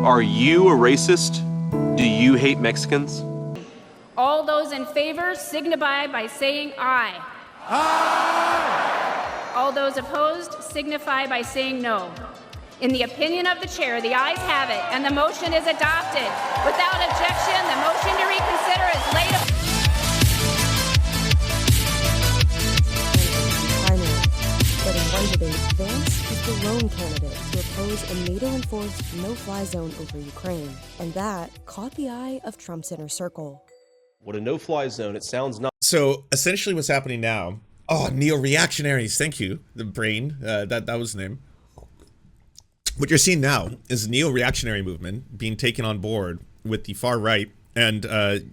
Are you a racist? Do you hate Mexicans? All those in favor signify by saying aye. Aye! All those opposed signify by saying no. In the opinion of the chair, the ayes have it, and the motion is adopted. Without objection, the motion to reconsider is laid upon. But in one debate, Vance is the lone candidate to oppose a NATO-enforced no-fly zone over Ukraine, and that caught the eye of Trump's inner circle. What a no-fly zone, it sounds not. So essentially what's happening now, neoreactionaries, thank you, the brain, that was the name. What you're seeing now is a neo-reactionary movement being taken on board with the far right and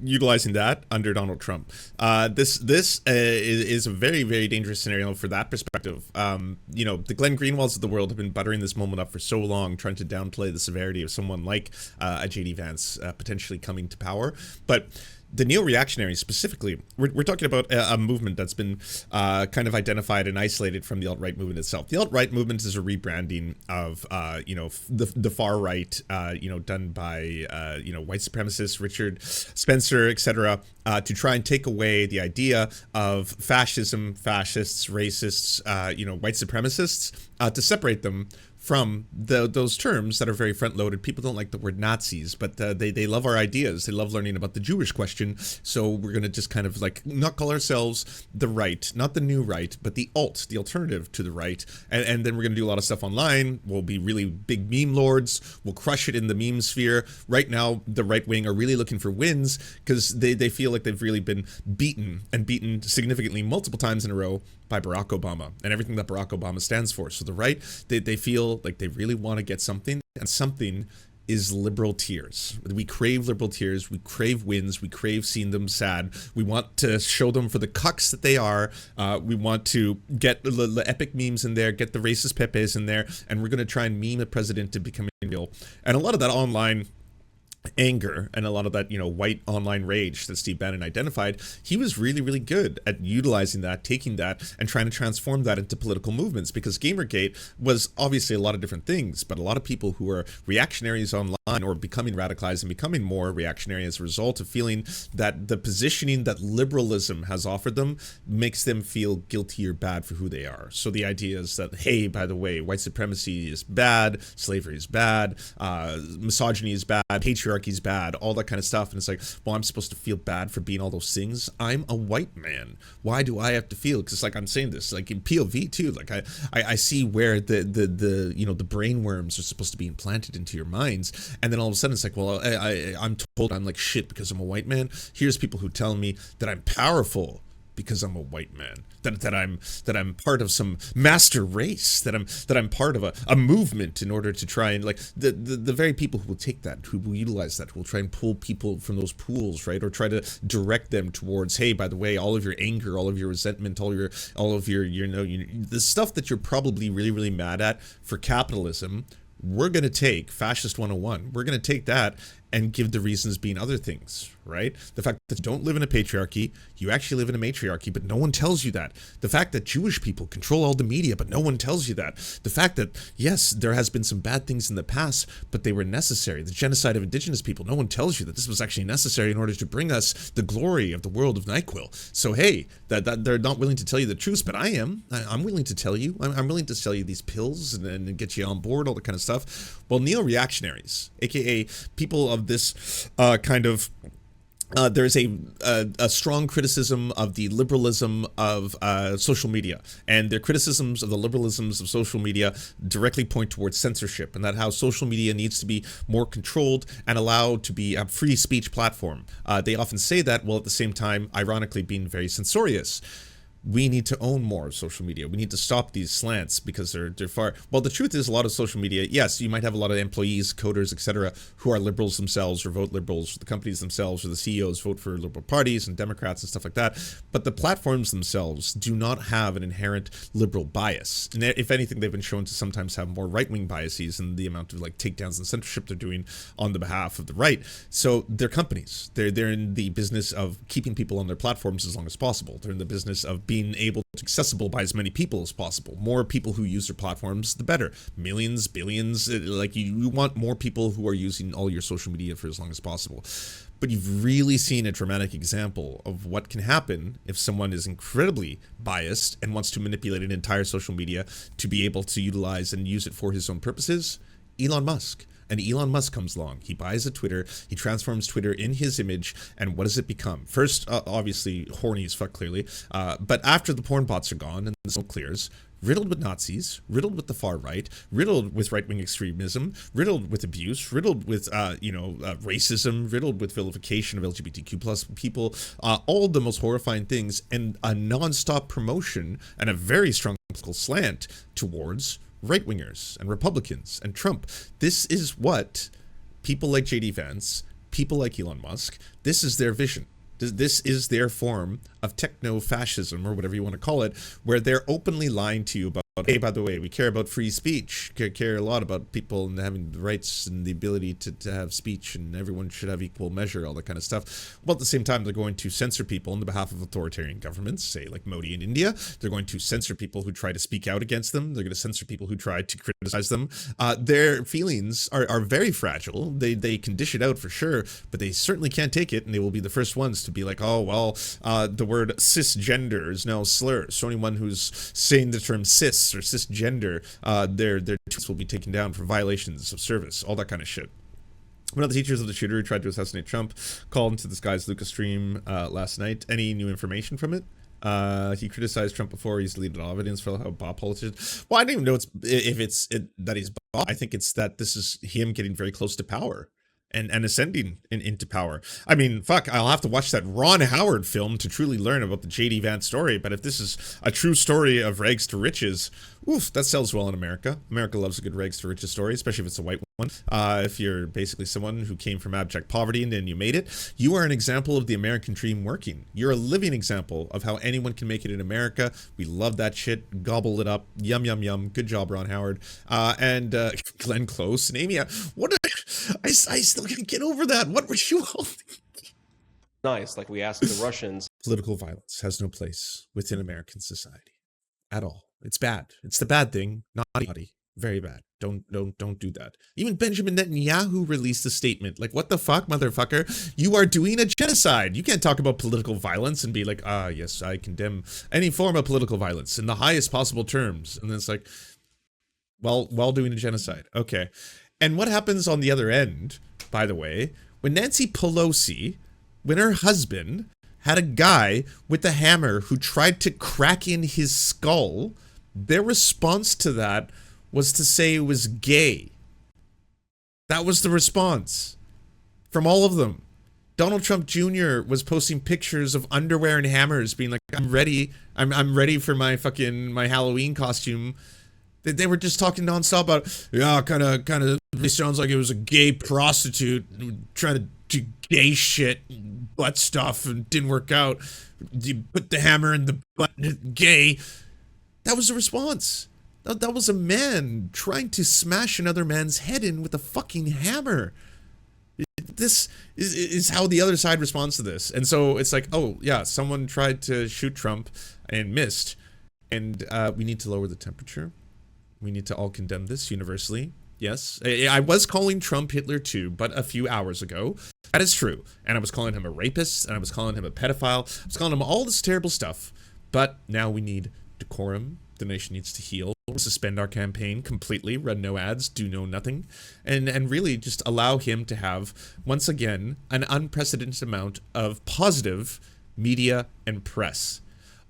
utilizing that under Donald Trump. This is a very, very dangerous scenario for that perspective. The Glenn Greenwalds of the world have been buttering this moment up for so long, trying to downplay the severity of someone like a JD Vance potentially coming to power. But the neo-reactionaries specifically, we're talking about a movement that's been kind of identified and isolated from the alt-right movement itself. The alt-right movement is a rebranding of, the far right, done by, white supremacists, Richard Spencer, etc., to try and take away the idea of fascism, fascists, racists, white supremacists, to separate them from those terms that are very front-loaded. People don't like the word Nazis, but they love our ideas. They love learning about the Jewish question. So we're going to just kind of not call ourselves the right, not the new right, but the alternative to the right. And then we're going to do a lot of stuff online. We'll be really big meme lords. We'll crush it in the meme sphere. Right now, the right wing are really looking for wins because they feel like they've really been beaten significantly multiple times in a row by Barack Obama and everything that Barack Obama stands for. So the right, they feel like they really want to get something, and something is liberal tears. We crave liberal tears. We crave wins. We crave seeing them sad. We want to show them for the cucks that they are. We want to get the epic memes in there, get the racist Pepes in there, and we're going to try and meme the president to become real. And a lot of that online anger and a lot of that, white online rage that Steve Bannon identified, he was really, really good at utilizing that, taking that, and trying to transform that into political movements, because Gamergate was obviously a lot of different things, but a lot of people who are reactionaries online or becoming radicalized and becoming more reactionary as a result of feeling that the positioning that liberalism has offered them makes them feel guilty or bad for who they are. So the idea is that, hey, by the way, white supremacy is bad, slavery is bad, misogyny is bad, patriarchy is bad, all that kind of stuff. And it's like, well, I'm supposed to feel bad for being all those things. I'm a white man. Why do I have to feel? Because I'm saying this in POV too. I see where the brain worms are supposed to be implanted into your minds, and then all of a sudden it's like, well, I'm told I'm like shit because I'm a white man. Here's people who tell me that I'm powerful because I'm a white man, that I'm part of some master race, that I'm part of a movement in order to try and the very people who will take that, who will utilize that, who will try and pull people from those pools, right, or try to direct them towards, hey, by the way, all of your anger, all of your resentment, all of your the stuff that you're probably really, really mad at for capitalism, we're going to take Fascist 101. We're going to take that and give the reasons being other things, right? The fact that you don't live in a patriarchy, you actually live in a matriarchy, but no one tells you that. The fact that Jewish people control all the media, but no one tells you that. The fact that, yes, there has been some bad things in the past, but they were necessary. The genocide of indigenous people, no one tells you that this was actually necessary in order to bring us the glory of the world of NyQuil. So, hey, that they're not willing to tell you the truth, but I am. I'm willing to tell you. I'm willing to sell you these pills and get you on board, all that kind of stuff. Well, neo-reactionaries, aka people of this there's a strong criticism of the liberalism of social media, and their criticisms of the liberalisms of social media directly point towards censorship, and that how social media needs to be more controlled and allowed to be a free speech platform. They often say that while at the same time, ironically, being very censorious. We need to own more of social media. We need to stop these slants because they're far. Well, the truth is, a lot of social media, yes, you might have a lot of employees, coders, etc., who are liberals themselves or vote liberals. The companies themselves or the CEOs vote for liberal parties and Democrats and stuff like that. But the platforms themselves do not have an inherent liberal bias. And if anything, they've been shown to sometimes have more right-wing biases in the amount of takedowns and censorship they're doing on the behalf of the right. So they're companies. They're in the business of keeping people on their platforms as long as possible. They're in the business of being able to accessible by as many people as possible. More people who use their platforms, the better. Millions, billions, like you want more people who are using all your social media for as long as possible. But you've really seen a dramatic example of what can happen if someone is incredibly biased and wants to manipulate an entire social media to be able to utilize and use it for his own purposes. Elon Musk. And Elon Musk comes along. He buys a Twitter. He transforms Twitter in his image. And what does it become? First, obviously, horny as fuck, clearly. But after the porn bots are gone and the smoke clears, riddled with Nazis, riddled with the far right, riddled with right-wing extremism, riddled with abuse, riddled with, racism, riddled with vilification of LGBTQ plus people, all the most horrifying things, and a non-stop promotion and a very strong political slant towards right-wingers and Republicans and Trump. This is what people like JD Vance, people like Elon Musk, this is their vision. This is their form of techno-fascism, or whatever you want to call it, where they're openly lying to you about, hey, by the way, we care about free speech, care a lot about people and having the rights and the ability to have speech, and everyone should have equal measure, all that kind of stuff. Well, at the same time, they're going to censor people on the behalf of authoritarian governments, say like Modi in India. They're going to censor people who try to speak out against them. They're going to censor people who try to criticize them. Their feelings are very fragile. They can dish it out for sure, but they certainly can't take it, and they will be the first ones to be like, oh, well, the word cisgender is now a slur. So anyone who's saying the term cis or cisgender, their tweets will be taken down for violations of service, all that kind of shit. One of the teachers of the shooter who tried to assassinate Trump called into this guy's Lucas stream last night. Any new information from it? He criticized Trump before. He's deleted all evidence for how Bob politicians. Well, I don't even know that he's Bob. I think it's that this is him getting very close to power. And ascending into power. I mean, fuck, I'll have to watch that Ron Howard film to truly learn about the JD Vance story, but if this is a true story of rags to riches, oof, that sells well in America. America loves a good rags to riches story, especially if it's a white one. If you're basically someone who came from abject poverty and then you made it, you are an example of the American dream working. You're a living example of how anyone can make it in America. We love that shit. Gobble it up. Yum, yum, yum. Good job, Ron Howard. And Glenn Close and Amy. I still can't get over that. What were you all thinking? Nice, like we asked the Russians. Political violence has no place within American society at all. It's bad. It's the bad thing, naughty, very bad. Don't do that. Even Benjamin Netanyahu released a statement. Like, what the fuck, motherfucker? You are doing a genocide. You can't talk about political violence and be like, yes, I condemn any form of political violence in the highest possible terms. And then it's like, well, while doing a genocide. Okay. And what happens on the other end, by the way, when Nancy Pelosi, when her husband had a guy with a hammer who tried to crack in his skull, their response to that was to say it was gay. That was the response from all of them. Donald Trump Jr. was posting pictures of underwear and hammers being like, I'm ready. I'm ready for my Halloween costume. They were just talking nonstop about, yeah, kind of, it sounds like it was a gay prostitute trying to do gay shit, butt stuff, and didn't work out. You put the hammer in the butt, gay. That was the response. That was a man trying to smash another man's head in with a fucking hammer. This is how the other side responds to this. And so it's like, oh, yeah, someone tried to shoot Trump and missed. And we need to lower the temperature. We need to all condemn this universally. Yes, I was calling Trump Hitler too, but a few hours ago. That is true. And I was calling him a rapist, and I was calling him a pedophile. I was calling him all this terrible stuff. But now we need decorum. The nation needs to heal. Suspend our campaign completely. Run no ads. Do no nothing. And really just allow him to have, once again, an unprecedented amount of positive media and press.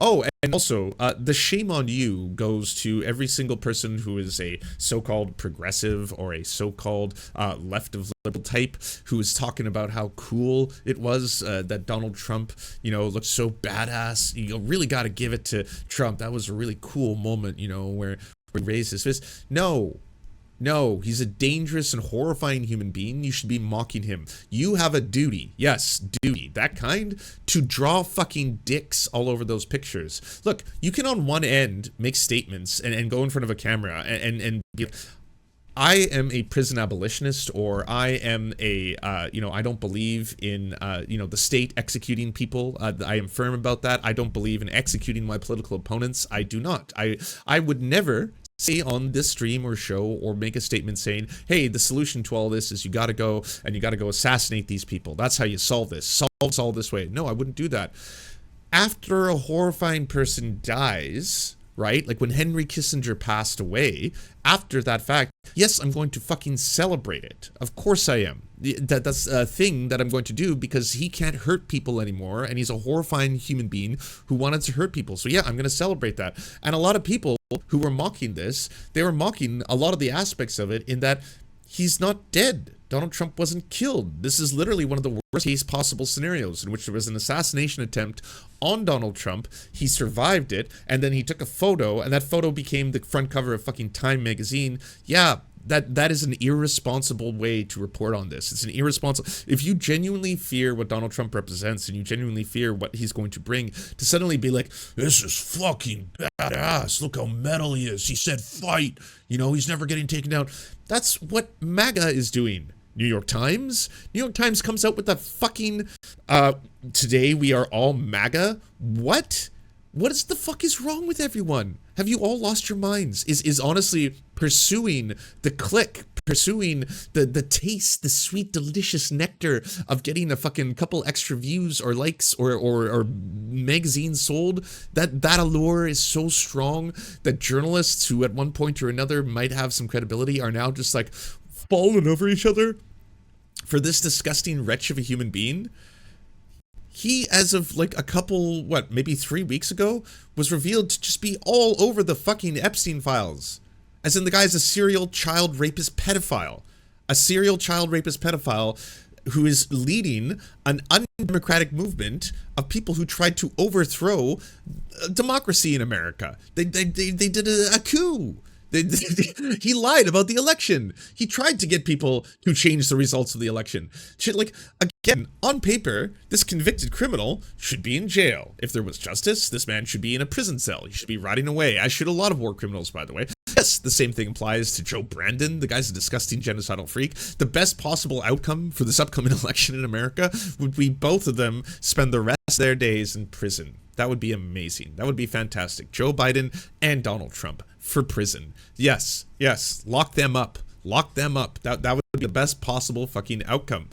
Oh, and also, the shame on you goes to every single person who is a so-called progressive or a so-called left of liberal type who is talking about how cool it was that Donald Trump, looked so badass. You really got to give it to Trump. That was a really cool moment, where he raised his fist. No, he's a dangerous and horrifying human being. You should be mocking him. You have a duty. Yes, duty. That kind. To draw fucking dicks all over those pictures. Look, you can on one end make statements and go in front of a camera and be I am a prison abolitionist, or I am a, I don't believe in, the state executing people. I am firm about that. I don't believe in executing my political opponents. I do not. I would never say on this stream or show or make a statement saying, hey, the solution to all this is you got to go and you got to go assassinate these people. That's how you solve this. Solve this way. No, I wouldn't do that. After a horrifying person dies, right? Like when Henry Kissinger passed away, after that fact, yes, I'm going to fucking celebrate it. Of course I am. That's a thing that I'm going to do because he can't hurt people anymore, and he's a horrifying human being who wanted to hurt people. So yeah, I'm going to celebrate that. And a lot of people who were mocking this, they were mocking a lot of the aspects of it in that he's not dead. Donald Trump wasn't killed. This is literally one of the worst case possible scenarios in which there was an assassination attempt on Donald Trump. He survived it, and then he took a photo, and that photo became the front cover of fucking Time magazine. Yeah, that is an irresponsible way to report on this. It's an irresponsible. If you genuinely fear what Donald Trump represents, and you genuinely fear what he's going to bring, to suddenly be like, this is fucking badass. Look how metal he is. He said fight. He's never getting taken down. That's what MAGA is doing. New York Times comes out with that fucking, today we are all MAGA. What is the fuck is wrong with everyone? Have you all lost your minds? Is honestly pursuing the click, pursuing the taste, the sweet, delicious nectar of getting a fucking couple extra views or likes or magazines sold, that allure is so strong that journalists who at one point or another might have some credibility are now just like falling over each other for this disgusting wretch of a human being. He, as of like a couple, maybe 3 weeks ago, was revealed to just be all over the fucking Epstein files. As in, the guy's a serial child rapist pedophile. A serial child rapist pedophile who is leading an undemocratic movement of people who tried to overthrow democracy in America. They did a coup. He lied about the election. He tried to get people to change the results of the election. Shit, like, again, on paper, this convicted criminal should be in jail. If there was justice, this man should be in a prison cell. He should be rotting away, as should a lot of war criminals, by the way. Yes, the same thing applies to Joe Brandon. The guy's a disgusting genocidal freak. The best possible outcome for this upcoming election in America would be both of them spend the rest of their days in prison. That would be amazing. That would be fantastic. Joe Biden and Donald Trump for prison. Yes, lock them up. Lock them up. That would be the best possible fucking outcome.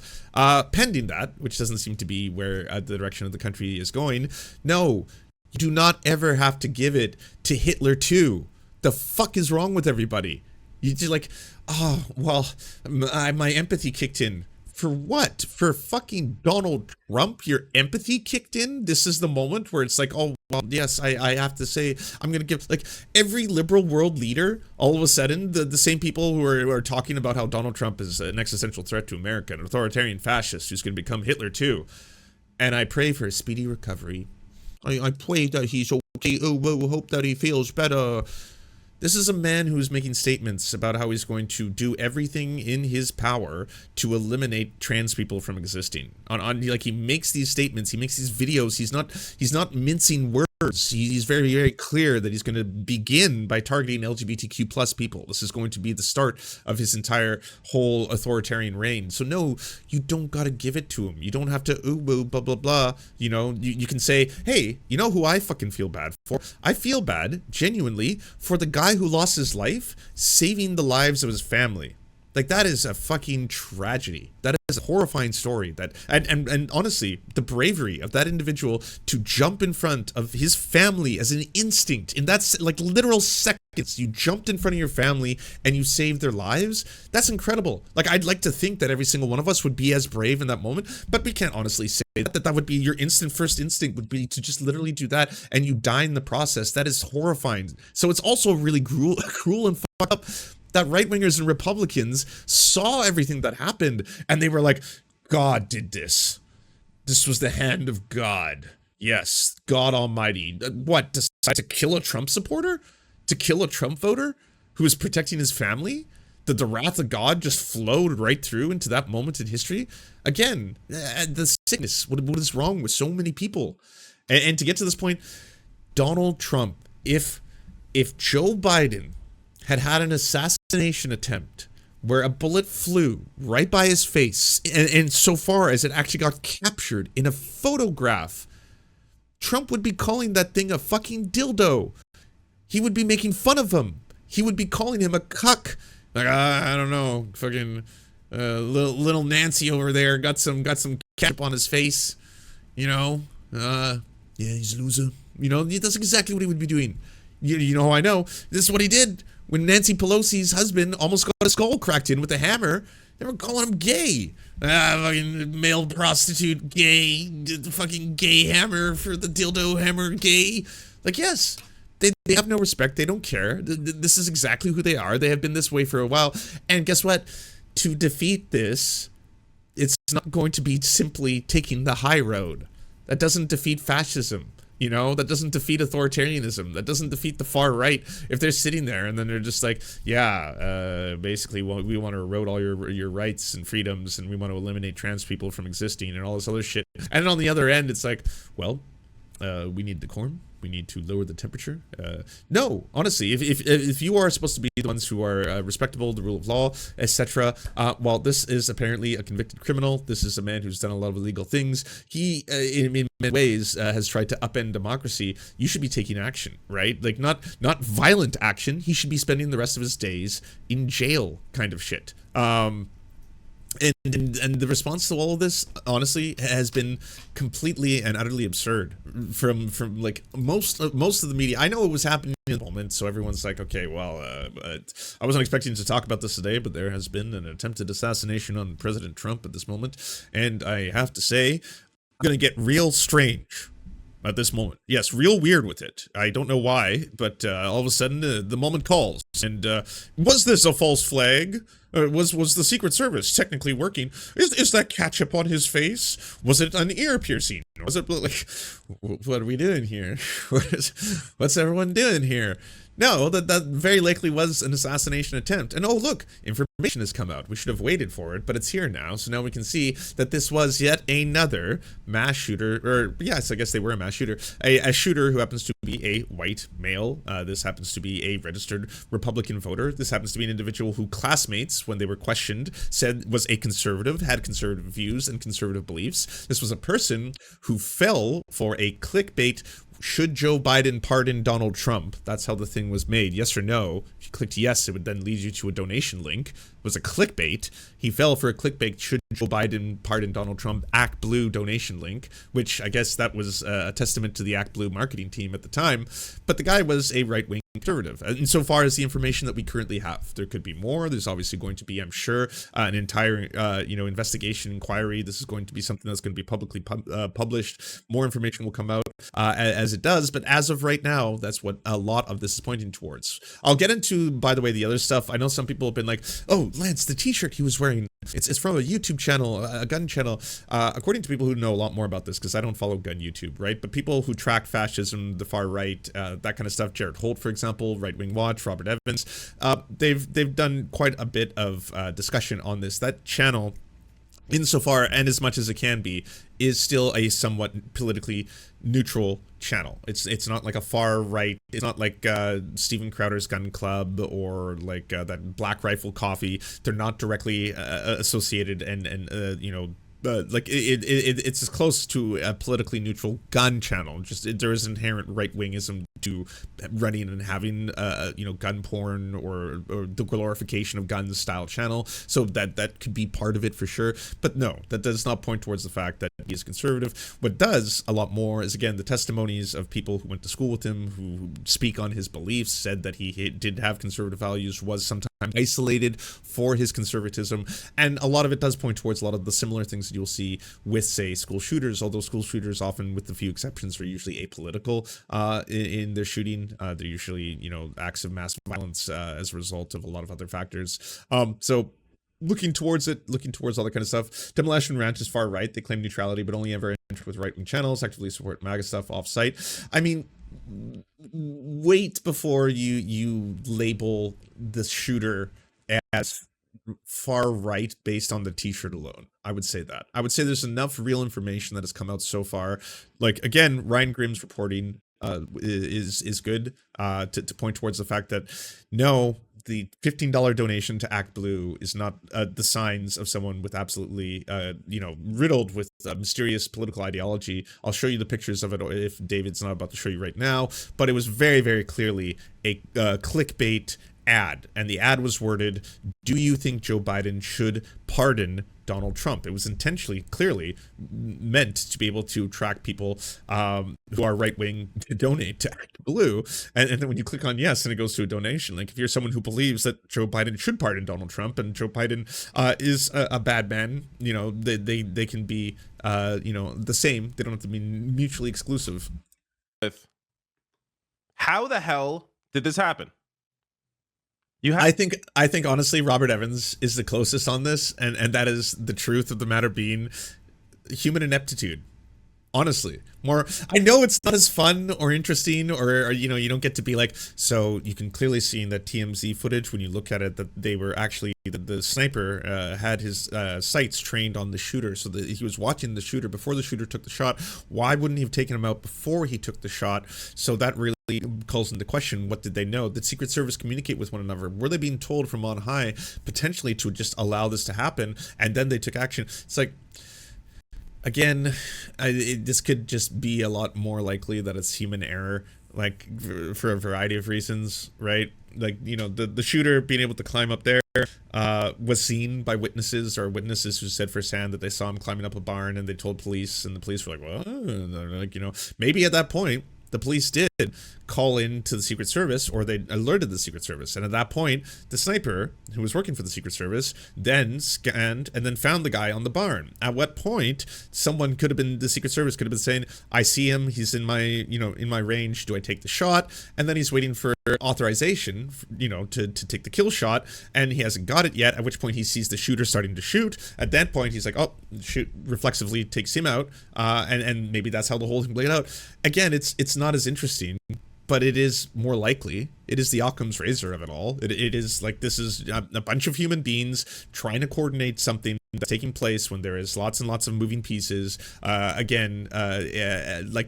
Pending that, which doesn't seem to be where the direction of the country is going, no, you do not ever have to give it to Hitler too. The fuck is wrong with everybody? You just like, oh, well, my empathy kicked in. For what? For fucking Donald Trump? Your empathy kicked in? This is the moment where it's like, oh, well, yes, I have to say, I'm going to give, like, every liberal world leader, all of a sudden, the same people who are talking about how Donald Trump is an existential threat to America, an authoritarian fascist who's going to become Hitler too. And I pray for a speedy recovery. I pray that he's okay. Oh, hope that he feels better. This is a man who is making statements about how he's going to do everything in his power to eliminate trans people from existing. Like, he makes these statements, he makes these videos. He's not mincing words. He's very, very clear that he's going to begin by targeting LGBTQ plus people. This is going to be the start of his entire whole authoritarian reign. So no, you don't got to give it to him. You don't have to blah blah blah. You can say, hey, you know who I fucking feel bad for? I feel bad genuinely for the guy who lost his life saving the lives of his family. Like, that is a fucking tragedy. That is a horrifying story. And honestly, the bravery of that individual to jump in front of his family as an instinct, in that, like, literal seconds, you jumped in front of your family and you saved their lives. That's incredible. Like, I'd like to think that every single one of us would be as brave in that moment, but we can't honestly say that would be your first instinct would be to just literally do that, and you die in the process. That is horrifying. So it's also really cruel and fucked up that right-wingers and Republicans saw everything that happened, and they were like, God did this. This was the hand of God. Yes, God Almighty. What, decide to kill a Trump supporter? To kill a Trump voter who was protecting his family? The wrath of God just flowed right through into that moment in history? Again, the sickness, what is wrong with so many people? And to get to this point, Donald Trump, if Joe Biden had an assassination attempt where a bullet flew right by his face, and so far as it actually got captured in a photograph, Trump would be calling that thing a fucking dildo. He would be making fun of him. He would be calling him a cuck. Like, I don't know, fucking little Nancy over there got some ketchup on his face, you know. Yeah, he's a loser. You know, that's exactly what he would be doing. You know how I know? This is what he did when Nancy Pelosi's husband almost got his skull cracked in with a hammer. They were calling him gay. Fucking male prostitute, gay, fucking gay hammer for the dildo hammer, gay. Like, yes, they have no respect. They don't care. This is exactly who they are. They have been this way for a while. And guess what? To defeat this, it's not going to be simply taking the high road. That doesn't defeat fascism. You know, that doesn't defeat authoritarianism. That doesn't defeat the far right. If they're sitting there and then they're just like, yeah, basically we want to erode all your rights and freedoms, and we want to eliminate trans people from existing and all this other shit. And then on the other end, it's like, well, we need decorum. We need to lower the temperature. No, honestly, if you are supposed to be the ones who are respectable, the rule of law, etc., while this is apparently a convicted criminal, this is a man who's done a lot of illegal things. He, in many ways, has tried to upend democracy. You should be taking action, right? Like, not violent action. He should be spending the rest of his days in jail, kind of shit. And the response to all of this, honestly, has been completely and utterly absurd from like most of the media. I know it was happening in the moment, so everyone's like, okay, well, I wasn't expecting to talk about this today, but there has been an attempted assassination on President Trump at this moment, and I have to say, I'm gonna get real strange at this moment. Yes, real weird with it. I don't know why, but all of a sudden the moment calls. And was this a false flag? Was the Secret Service technically working? Is that ketchup on his face? Was it an ear piercing? Was it like, what are we doing here? What's everyone doing here? No, that very likely was an assassination attempt. And oh, look, information has come out. We should have waited for it, but it's here now. So now we can see that this was yet another mass shooter, or yes, I guess they were a mass shooter. A shooter who happens to be a white male. This happens to be a registered Republican voter. This happens to be an individual who classmates, when they were questioned, said was a conservative, had conservative views and conservative beliefs. This was a person who fell for a clickbait, should Joe Biden pardon Donald Trump? That's how the thing was made. Yes or no. If you clicked yes, it would then lead you to a donation link. It was a clickbait. He fell for a clickbait, should Joe Biden pardon Donald Trump, Act Blue donation link, which I guess that was a testament to the Act Blue marketing team at the time. But the guy was a right-wing conservative, insofar as the information that we currently have. There could be more. There's obviously going to be, I'm sure, an entire, investigation, inquiry. This is going to be something that's going to be publicly published. More information will come out as it does, but as of right now, that's what a lot of this is pointing towards. I'll get into, by the way, the other stuff. I know some people have been like, oh, Lance, the t-shirt he was wearing, it's from a YouTube channel, a gun channel. According to people who know a lot more about this, because I don't follow gun YouTube, right? But people who track fascism, the far right, that kind of stuff, Jared Holt, for example, Right Wing Watch, Robert Evans, they've done quite a bit of discussion on this. That channel, insofar and as much as it can be, is still a somewhat politically neutral channel. It's not like a far right. It's not like Steven Crowder's Gun Club or like that Black Rifle Coffee. They're not directly associated and like it's as close to a politically neutral gun channel. Just there is inherent right wingism to running and having gun porn or the glorification of guns style channel. So that could be part of it for sure. But no, that does not point towards the fact that he is conservative. What does a lot more is, again, the testimonies of people who went to school with him, who speak on his beliefs, said that he did have conservative values, was sometimes isolated for his conservatism, and a lot of it does point towards a lot of the similar things that you'll see with, say, school shooters, although school shooters often, with a few exceptions, are usually apolitical in their shooting. They're usually, acts of mass violence as a result of a lot of other factors. So looking towards all that kind of stuff. Demolition Ranch is far right. They claim neutrality, but only ever enter with right-wing channels, actively support MAGA stuff off-site. I mean, wait before you label the shooter as far right based on the t-shirt alone. I would say that. I would say there's enough real information that has come out so far. Like, again, Ryan Grimm's reporting is good to point towards the fact that no, the $15 donation to Act Blue is not the signs of someone with absolutely, riddled with mysterious political ideology. I'll show you the pictures of it if David's not about to show you right now. But it was very, very clearly a clickbait ad, and the ad was worded, "Do you think Joe Biden should pardon Donald Trump?" It was intentionally, clearly meant to be able to attract people who are right-wing to donate to Act Blue, and then when you click on yes, and it goes to a donation. Like, if you're someone who believes that Joe Biden should pardon Donald Trump and Joe Biden is a bad man, they can be the same. They don't have to be mutually exclusive. How the hell did this happen? I think honestly, Robert Evans is the closest on this, and that is the truth of the matter being human ineptitude. Honestly, I know it's not as fun or interesting, or you don't get to be like, so you can clearly see in that TMZ footage when you look at it that they were actually, the sniper had his sights trained on the shooter, so that he was watching the shooter before the shooter took the shot. Why wouldn't he have taken him out before he took the shot? So that really calls into question, what did they know? Did Secret Service communicate with one another? Were they being told from on high potentially to just allow this to happen, and then they took action? It's like, again, this could just be a lot more likely that it's human error, like for a variety of reasons, right? Like, the shooter being able to climb up there was seen by witnesses who said firsthand that they saw him climbing up a barn, and they told police, and the police were like, well, maybe at that point the police did call in to the Secret Service, or they alerted the Secret Service. And at that point, the sniper who was working for the Secret Service then scanned and then found the guy on the barn. At what point someone could have been, the Secret Service could have been saying, I see him, he's in my, in my range, do I take the shot? And then he's waiting for authorization, to take the kill shot, and he hasn't got it yet, at which point he sees the shooter starting to shoot. At that point, he's like, oh, shoot, reflexively takes him out, and maybe that's how the whole thing played out. Again, it's not as interesting, but it is more likely. It is the Occam's razor of it all. It is like, this is a bunch of human beings trying to coordinate something that's taking place when there is lots and lots of moving pieces. Like,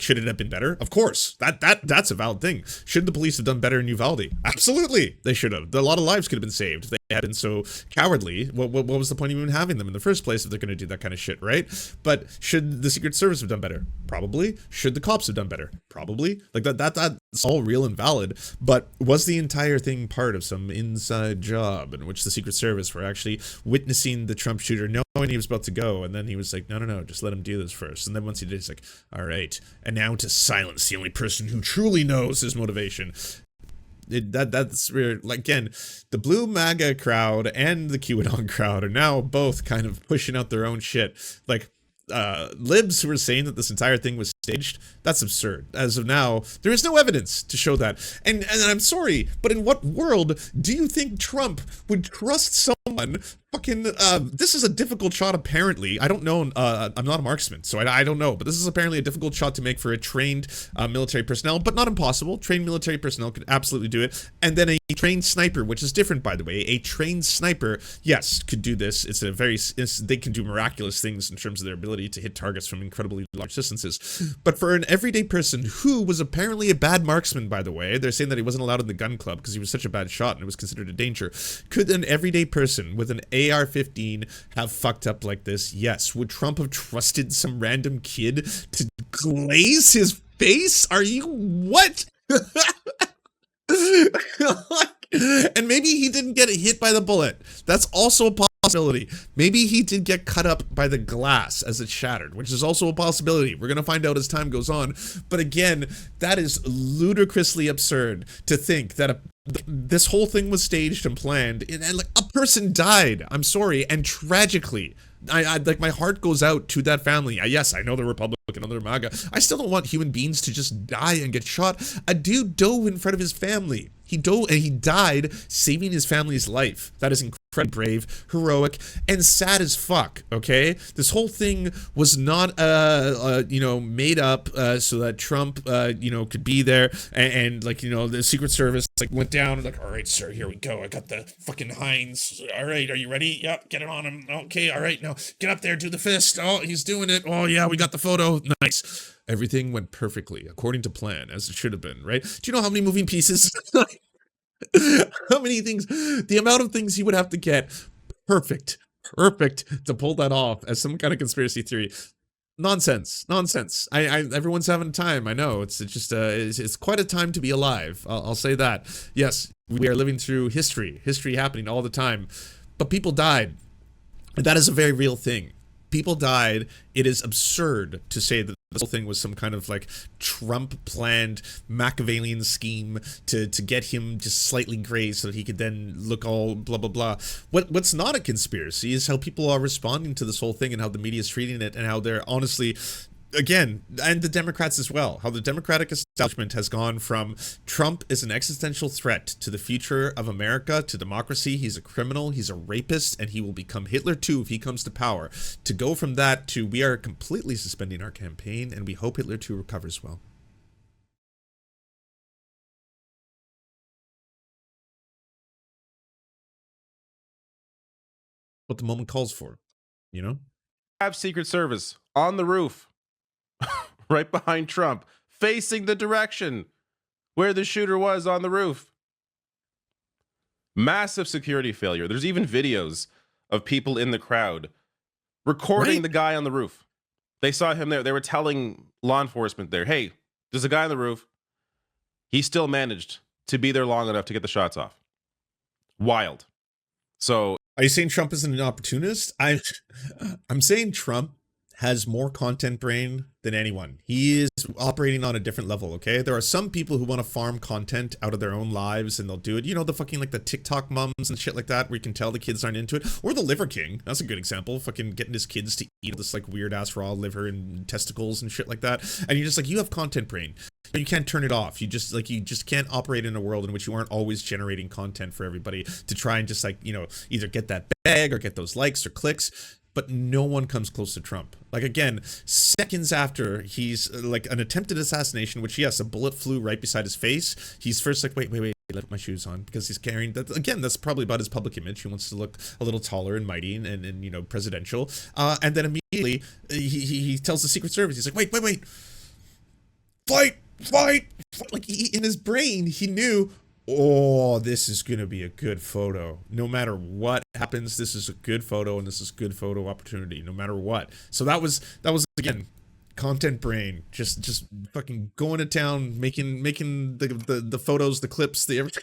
should it have been better? Of course, that's a valid thing. Should the police have done better in Uvalde? Absolutely, they should have. A lot of lives could have been saved if they had been so cowardly. What was the point of even having them in the first place if they're going to do that kind of shit, right? But should the Secret Service have done better? Probably. Should the cops have done better? Probably. Like, that's all real and valid. But was the entire thing part of some inside job in which the Secret Service were actually witnessing the Trump shooter knowing he was about to go, and then he was like, no, just let him do this first. And then once he did, he's like, all right, and now to silence the only person who truly knows his motivation. That's where, like, again, the blue MAGA crowd and the QAnon crowd are now both kind of pushing out their own shit. Like, libs who are saying that this entire thing was staged, that's absurd. As of now, there is no evidence to show that. And I'm sorry, but in what world do you think Trump would trust someone fucking, this is a difficult shot apparently. I don't know, I'm not a marksman, so I don't know, but this is apparently a difficult shot to make for a trained military personnel, but not impossible. Trained military personnel could absolutely do it. And then a trained sniper, which is different, by the way. A trained sniper, yes, could do this. They can do miraculous things in terms of their ability to hit targets from incredibly large distances. But for an everyday person who was apparently a bad marksman, by the way, they're saying that he wasn't allowed in the gun club because he was such a bad shot and it was considered a danger. Could an everyday person with an AR-15 have fucked up like this? Yes. Would Trump have trusted some random kid to glaze his face? Are you what? And maybe he didn't get hit by the bullet. That's also a possibility. Maybe he did get cut up by the glass as it shattered, which is also a possibility. We're going to find out as time goes on. But again, that is ludicrously absurd to think that this whole thing was staged and planned, and like a person died. I'm sorry, and tragically. I like, my heart goes out to that family. Yes, I know they're Republican, they're MAGA. I still don't want human beings to just die and get shot. A dude dove in front of his family. He dove and he died saving his family's life. That is incredibly brave, heroic, and sad as fuck, okay? This whole thing was not, made up so that Trump, could be there and the Secret Service, went down and all right, sir, here we go. I got the fucking Heinz. All right, are you ready? Yep, get it on him. Okay, all right, now get up there, do the fist. Oh, he's doing it. Oh, yeah, we got the photo. Nice. Everything went perfectly according to plan, as it should have been, right? Do you know how many moving pieces How many things, the amount of things he would have to get perfect to pull that off as some kind of conspiracy theory. Nonsense. Everyone's having time. I know it's just it's quite a time to be alive. I'll say that. Yes, we are living through history happening all the time, but people died. And that is a very real thing. People died. It is absurd to say that this whole thing was some kind of like Trump planned Machiavellian scheme to get him just slightly gray so that he could then look all blah blah blah. What's not a conspiracy is how people are responding to this whole thing and how the media is treating it and how they're honestly, again, and the Democrats as well, how the Democratic establishment has gone from Trump is an existential threat to the future of America, to democracy, he's a criminal, he's a rapist, and he will become Hitler too if he comes to power, to go from that to we are completely suspending our campaign and we hope Hitler too recovers well. What the moment calls for, you know? Have Secret Service on the roof. Right behind Trump, facing the direction where the shooter was on the roof. Massive security failure. There's even videos of people in the crowd recording the guy on the roof. They saw him there. They were telling law enforcement there, hey, there's a guy on the roof. He still managed to be there long enough to get the shots off. Wild. So, are you saying Trump is an opportunist? I'm saying Trump has more content brain than anyone. He is operating on a different level, okay? There are some people who want to farm content out of their own lives and they'll do it. You know, the fucking like the TikTok mums and shit like that where you can tell the kids aren't into it. Or the Liver King. That's a good example. Fucking getting his kids to eat this like weird ass raw liver and testicles and shit like that. And you're just like, you have content brain. You can't turn it off. You just can't operate in a world in which you aren't always generating content for everybody to try and just like, you know, either get that bag or get those likes or clicks. But no one comes close to Trump. Like, again, seconds after he's like an attempted assassination, which, yes, a bullet flew right beside his face. He's first like, wait, let me put my shoes on, because he's carrying that. Again, that's probably about his public image. He wants to look a little taller and mighty and you know, presidential. And then immediately he tells the Secret Service, he's like, wait, fight. Like, in his brain, he knew, oh, this is going to be a good photo. No matter what happens, this is a good photo, and this is a good photo opportunity, no matter what. So that was again, content brain, just fucking going to town, making the photos, the clips, the everything.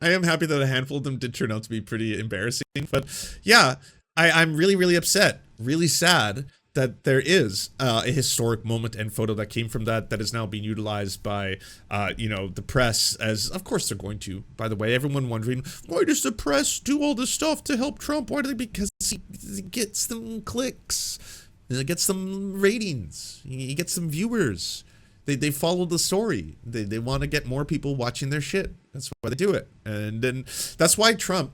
I am happy that a handful of them did turn out to be pretty embarrassing, but yeah, I'm really upset, really sad that there is a historic moment and photo that came from that is now being utilized by, you know, the press, as of course they're going to. By the way, everyone wondering, why does the press do all this stuff to help Trump? Why do they? Because he gets them clicks, he gets them ratings, he gets them viewers. They follow the story. They want to get more people watching their shit. That's why they do it. And then that's why Trump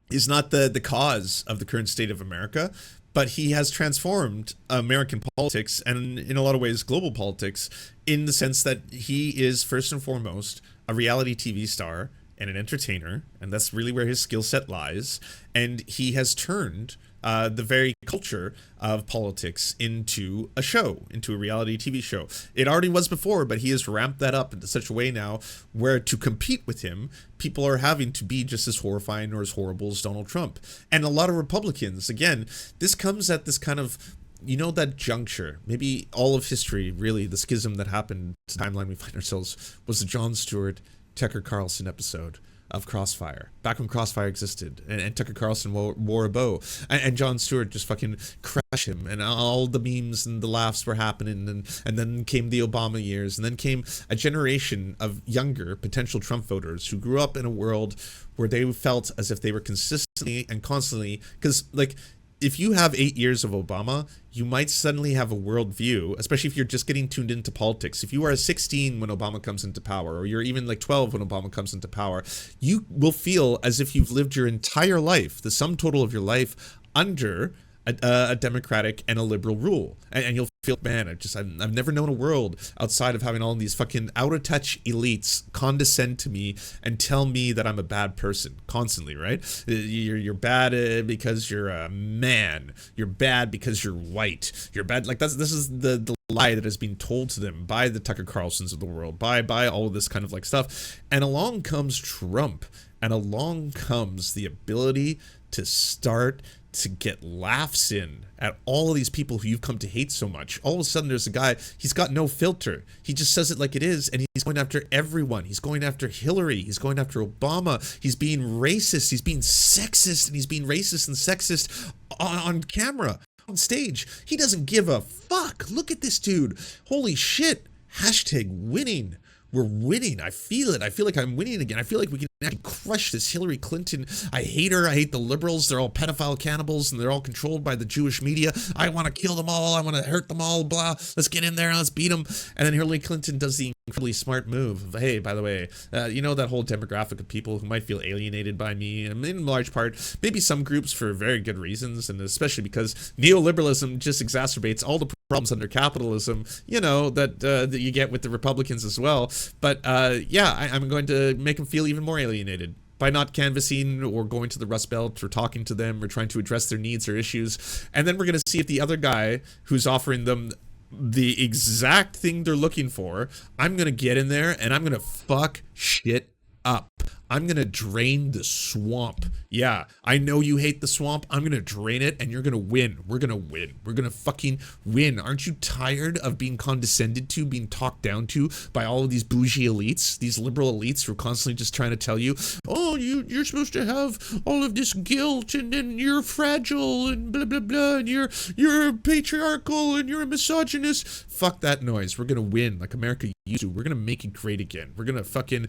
is not the cause of the current state of America. But he has transformed American politics and in a lot of ways global politics in the sense that he is first and foremost a reality TV star and an entertainer, and that's really where his skill set lies. And he has turned the very culture of politics into a show, into a reality TV show. It already was before, but he has ramped that up into such a way now where to compete with him, people are having to be just as horrifying or as horrible as Donald Trump. And a lot of Republicans, again, this comes at this kind of, you know, that juncture, maybe all of history, really, the schism that happened, the timeline we find ourselves, was the Jon Stewart, Tucker Carlson episode of Crossfire, back when Crossfire existed, and Tucker Carlson wore a bow, and Jon Stewart just fucking crushed him, and all the memes and the laughs were happening, and then came the Obama years, and then came a generation of younger potential Trump voters who grew up in a world where they felt as if they were consistently and constantly, because like, if you have 8 years of Obama, you might suddenly have a worldview, especially if you're just getting tuned into politics. If you are 16 when Obama comes into power, or you're even like 12 when Obama comes into power, you will feel as if you've lived your entire life, the sum total of your life, under a democratic and a liberal rule. And you'll feel, man, I've never known a world outside of having all these fucking out of touch elites condescend to me and tell me that I'm a bad person constantly, right? You're bad because you're a man. You're bad because you're white. You're bad. Like this is the lie that has been told to them by the Tucker Carlsons of the world, by all of this kind of like stuff. And along comes Trump, and along comes the ability to start to get laughs in at all of these people who you've come to hate so much. All of a sudden there's a guy, he's got no filter. He just says it like it is, and he's going after everyone. He's going after Hillary. He's going after Obama. He's being racist. He's being sexist, and he's being racist and sexist on camera, on stage. He doesn't give a fuck. Look at this dude. Holy shit. Hashtag winning. We're winning. I feel it. I feel like I'm winning again. I feel like we can actually crush this Hillary Clinton. I hate her. I hate the liberals. They're all pedophile cannibals, and they're all controlled by the Jewish media. I want to kill them all. I want to hurt them all. Blah. Let's get in there and let's beat them. And then Hillary Clinton does the incredibly smart move of, hey, by the way, you know that whole demographic of people who might feel alienated by me, and in large part, maybe some groups for very good reasons, and especially because neoliberalism just exacerbates all the problems under capitalism, you know, that you get with the Republicans as well. But yeah, I'm going to make them feel even more alienated by not canvassing or going to the Rust Belt or talking to them or trying to address their needs or issues. And then we're going to see if the other guy who's offering them the exact thing they're looking for, I'm going to get in there and I'm going to fuck shit up. I'm going to drain the swamp. Yeah, I know you hate the swamp. I'm going to drain it and you're going to win. We're going to win. We're going to fucking win. Aren't you tired of being condescended to, being talked down to by all of these bougie elites, these liberal elites who are constantly just trying to tell you, oh, you're supposed to have all of this guilt and then you're fragile and blah, blah, blah, and you're patriarchal and you're a misogynist. Fuck that noise. We're going to win like America used to. We're going to make it great again. We're going to fucking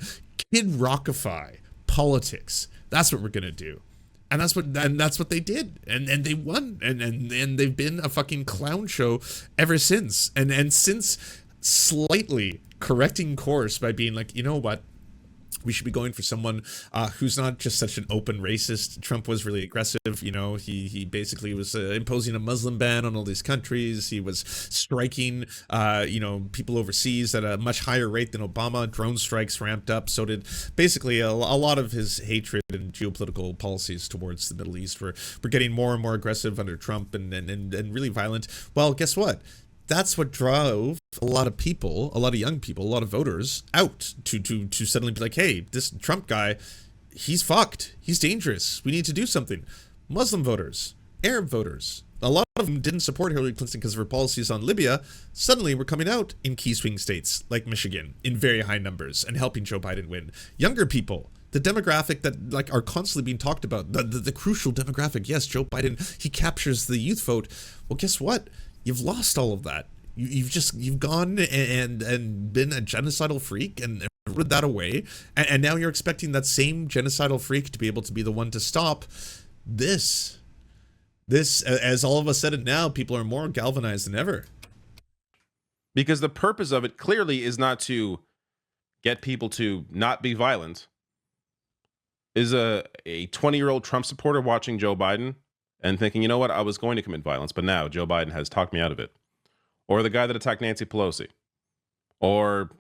Kid Rockify politics. That's what we're gonna do, and that's what they did, and they won, and they've been a fucking clown show ever since, and since slightly correcting course by being like, you know what, we should be going for someone who's not just such an open racist. Trump was really aggressive. You know, he basically was imposing a Muslim ban on all these countries. He was striking, you know, people overseas at a much higher rate than Obama. Drone strikes ramped up. So did basically a lot of his hatred and geopolitical policies towards the Middle East were getting more and more aggressive under Trump and really violent. Well, guess what? That's what drove a lot of people, a lot of young people, a lot of voters out to suddenly be like, hey, this Trump guy, he's fucked. He's dangerous. We need to do something. Muslim voters, Arab voters, a lot of them didn't support Hillary Clinton because of her policies on Libya. Suddenly we're coming out in key swing states like Michigan in very high numbers and helping Joe Biden win. Younger people, the demographic that like are constantly being talked about, the crucial demographic. Yes, Joe Biden, he captures the youth vote. Well, guess what? You've lost all of that. You've gone and been a genocidal freak and rid that away, and now you're expecting that same genocidal freak to be able to be the one to stop this. As all of us said it now, people are more galvanized than ever. Because the purpose of it clearly is not to get people to not be violent. Is a 20-year-old Trump supporter watching Joe Biden and thinking, you know what, I was going to commit violence, but now Joe Biden has talked me out of it. Or the guy that attacked Nancy Pelosi. Or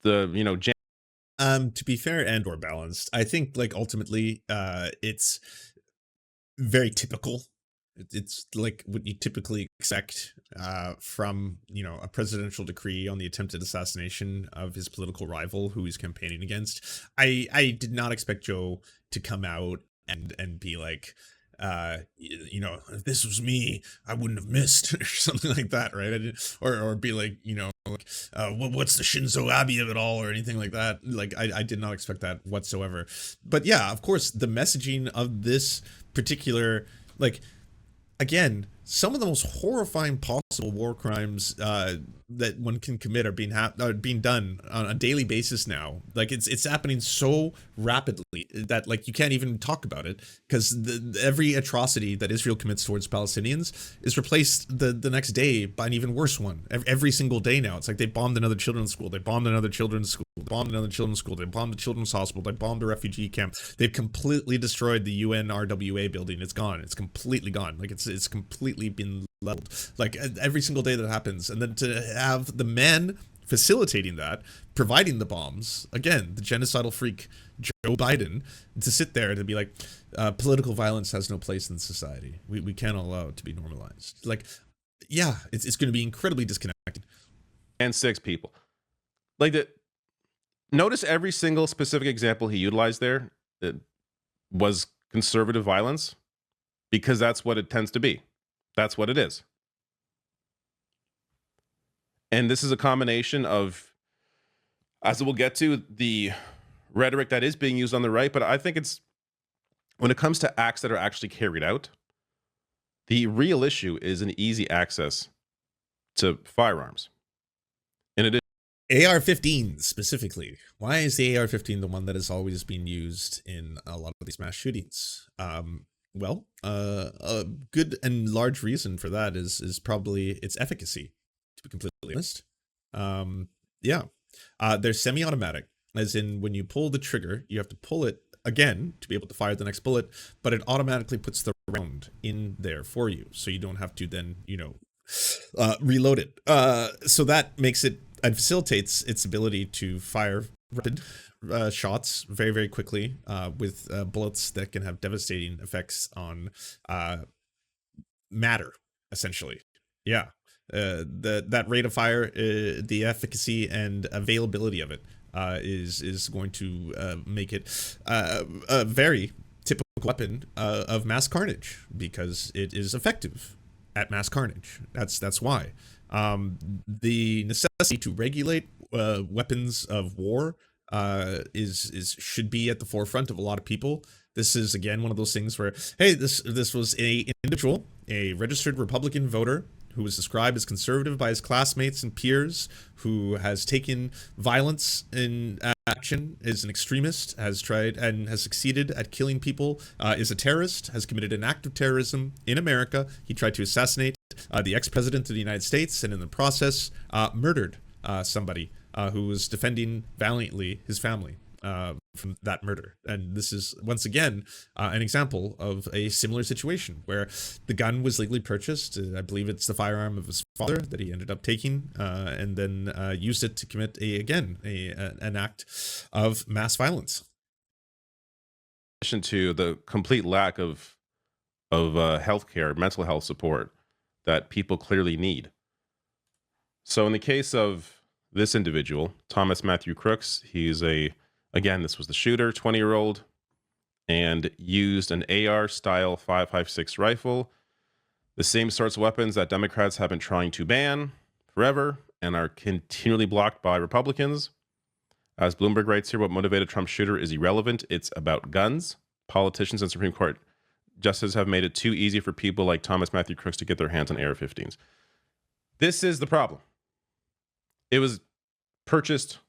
the, you know, to be fair and or balanced, I think like ultimately it's very typical. It's like what you typically expect from, you know, a presidential decree on the attempted assassination of his political rival who he's campaigning against. I did not expect Joe to come out and be like, you know, if this was me, I wouldn't have missed or something like that, right? I didn't, or be like, you know, like, what's the Shinzo Abe of it all or anything like that. Like, I did not expect that whatsoever. But yeah, of course, the messaging of this particular, like, again, some of the most horrifying possible war crimes that one can commit are being done on a daily basis now. Like it's happening so rapidly that like you can't even talk about it because every atrocity that Israel commits towards Palestinians is replaced the next day by an even worse one. Every single day now, it's like they bombed another children's school, they bombed another children's school, they bombed another children's school, they bombed a children's hospital, they bombed a refugee camp. They've completely destroyed the UN RWA building. It's gone. It's completely gone. Like it's completely been leveled. Like every single day that happens, and then to have the men facilitating that, providing the bombs, again, the genocidal freak Joe Biden, to sit there and be like, political violence has no place in society. We can't allow it to be normalized. Like, yeah, it's going to be incredibly disconnected. And 6 people. Like the notice every single specific example he utilized there, it was conservative violence, because that's what it tends to be. That's what it is. And this is a combination of, as we'll get to, the rhetoric that is being used on the right, but I think it's, when it comes to acts that are actually carried out, the real issue is an easy access to firearms. And it is AR-15 specifically. Why is the AR-15 the one that is always being used in a lot of these mass shootings? Well, a good and large reason for that is probably its efficacy, to be completely honest. Yeah, they're semi-automatic, as in when you pull the trigger, you have to pull it again to be able to fire the next bullet, but it automatically puts the round in there for you, so you don't have to then, reload it. So that makes it and facilitates its ability to fire rapid shots very, very quickly with bullets that can have devastating effects on matter, essentially. Yeah. That rate of fire, the efficacy and availability of it is going to make it a very typical weapon of mass carnage, because it is effective at mass carnage. That's why. The necessity to regulate weapons of war is should be at the forefront of a lot of people. This is again one of those things where, hey, this was a individual, a registered Republican voter who was described as conservative by his classmates and peers, who has taken violence in action, is an extremist, has tried and has succeeded at killing people, is a terrorist, has committed an act of terrorism in America. He tried to assassinate the ex-president of the United States, and in the process murdered somebody who was defending valiantly his family from that murder. And this is once again an example of a similar situation where the gun was legally purchased. I believe it's the firearm of his father that he ended up taking, and then used it to commit an act of mass violence. in addition to the complete lack of healthcare, mental health support that people clearly need. So in the case of this individual, Thomas Matthew Crooks, again, this was the shooter, 20-year-old, and used an AR-style 5.56 rifle, the same sorts of weapons that Democrats have been trying to ban forever and are continually blocked by Republicans. As Bloomberg writes here, what motivated Trump's shooter is irrelevant. It's about guns. Politicians and Supreme Court justices have made it too easy for people like Thomas Matthew Crooks to get their hands on AR-15s. This is the problem. It was purchased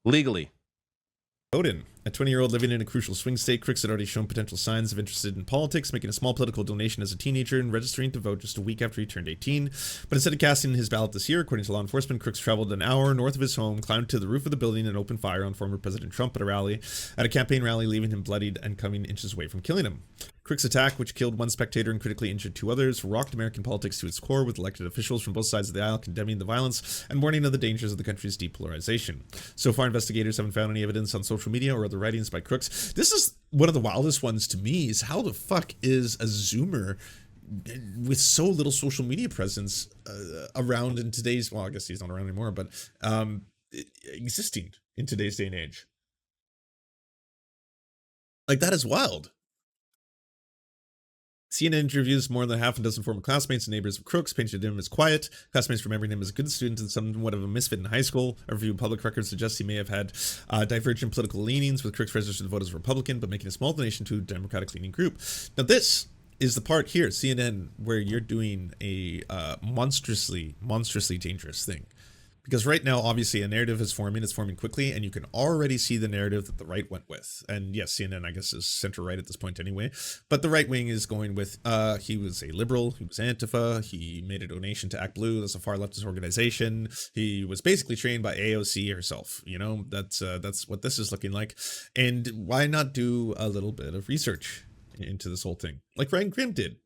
legally. Odin, a 20-year-old living in a crucial swing state, Crooks had already shown potential signs of interest in politics, making a small political donation as a teenager and registering to vote just a week after he turned 18. But instead of casting his ballot this year, according to law enforcement, Crooks traveled an hour north of his home, climbed to the roof of the building, and opened fire on former President Trump at a campaign rally, leaving him bloodied and coming inches away from killing him. Crooks' attack, which killed one spectator and critically injured 2 others, rocked American politics to its core, with elected officials from both sides of the aisle condemning the violence and warning of the dangers of the country's depolarization. So far, investigators haven't found any evidence on social media or other writings by Crooks. This is one of the wildest ones to me, is how the fuck is a Zoomer with so little social media presence around in today's, well, I guess he's not around anymore, but existing in today's day and age. Like, that is wild. CNN interviews more than half a dozen former classmates and neighbors of Crooks, painted him as quiet. Classmates remembering him as a good student and somewhat of a misfit in high school. A review of public records suggests he may have had divergent political leanings, with Crooks registered to vote as a Republican, but making a small donation to a Democratic-leaning group. Now, this is the part here, CNN, where you're doing a monstrously dangerous thing. Because right now, obviously, a narrative is forming. It's forming quickly, and you can already see the narrative that the right went with. And yes, CNN, I guess, is center-right at this point anyway. But the right wing is going with, he was a liberal, he was Antifa, he made a donation to Act Blue, that's a far leftist organization. He was basically trained by AOC herself. You know, that's what this is looking like. And why not do a little bit of research into this whole thing, like Ryan Grimm did?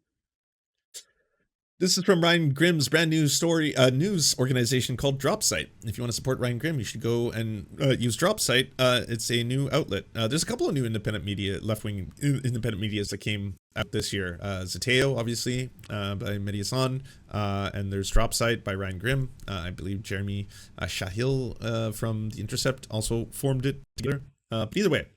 This is from Ryan Grimm's brand new story news organization called Dropsite. If you want to support Ryan Grimm, you should go and use Dropsite. It's a new outlet. There's a couple of new independent media, left-wing independent medias that came out this year. Zateo, obviously, by Mediasan, and there's Dropsite by Ryan Grimm. I believe Jeremy Shahil from The Intercept also formed it together. But either way,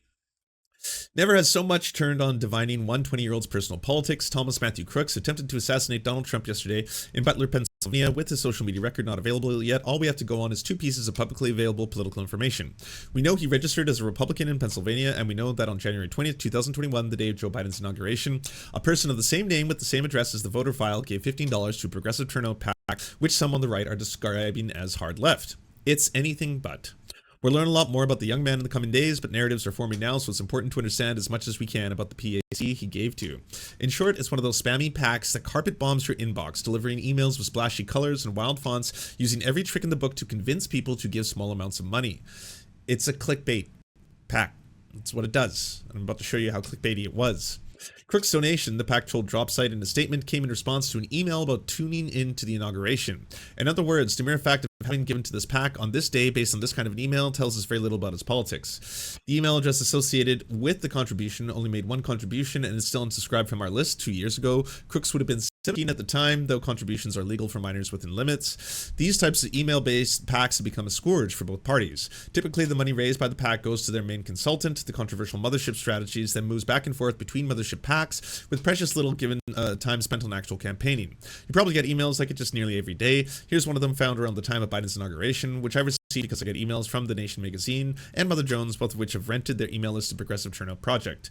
never has so much turned on divining one 20-year-old's personal politics. Thomas Matthew Crooks attempted to assassinate Donald Trump yesterday in Butler, Pennsylvania, with his social media record not available yet. All we have to go on is 2 pieces of publicly available political information. We know he registered as a Republican in Pennsylvania, and we know that on January 20th, 2021, the day of Joe Biden's inauguration, a person of the same name with the same address as the voter file gave $15 to a progressive turnout PAC, which some on the right are describing as hard left. It's anything but. We'll learn a lot more about the young man in the coming days, but narratives are forming now, so it's important to understand as much as we can about the PAC he gave to. In short, it's one of those spammy packs that carpet bombs your inbox, delivering emails with splashy colors and wild fonts, using every trick in the book to convince people to give small amounts of money. It's a clickbait pack. That's what it does. I'm about to show you how clickbaity it was. Crook's donation, the PAC told Dropsite in a statement, came in response to an email about tuning in to the inauguration. In other words, the mere fact of having given to this PAC on this day based on this kind of an email tells us very little about his politics. The email address associated with the contribution only made one contribution and is still unsubscribed from our list. 2 years ago, Crooks would have been 17 at the time, though contributions are legal for minors within limits. These types of email-based PACs have become a scourge for both parties. Typically, the money raised by the PAC goes to their main consultant, the controversial mothership strategies, then moves back and forth between mothership PACs, with precious little given time spent on actual campaigning. You probably get emails like it just nearly every day. Here's one of them found around the time of Biden's inauguration, which I received because I get emails from The Nation magazine and Mother Jones, both of which have rented their email list to Progressive Turnout Project.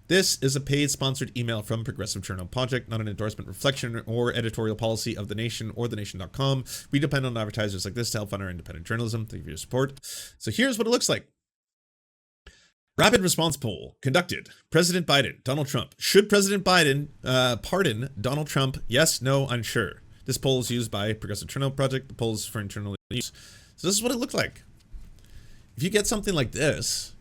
This is a paid sponsored email from Progressive Turnout Project, not an endorsement, reflection, or editorial policy of The Nation or TheNation.com. We depend on advertisers like this to help fund our independent journalism. Thank you for your support. So here's what it looks like. Rapid response poll conducted. President Biden, Donald Trump. Should President Biden pardon Donald Trump? Yes, no, unsure. This poll is used by Progressive Turnout Project. The poll is for internal use. So this is what it looked like. If you get something like this,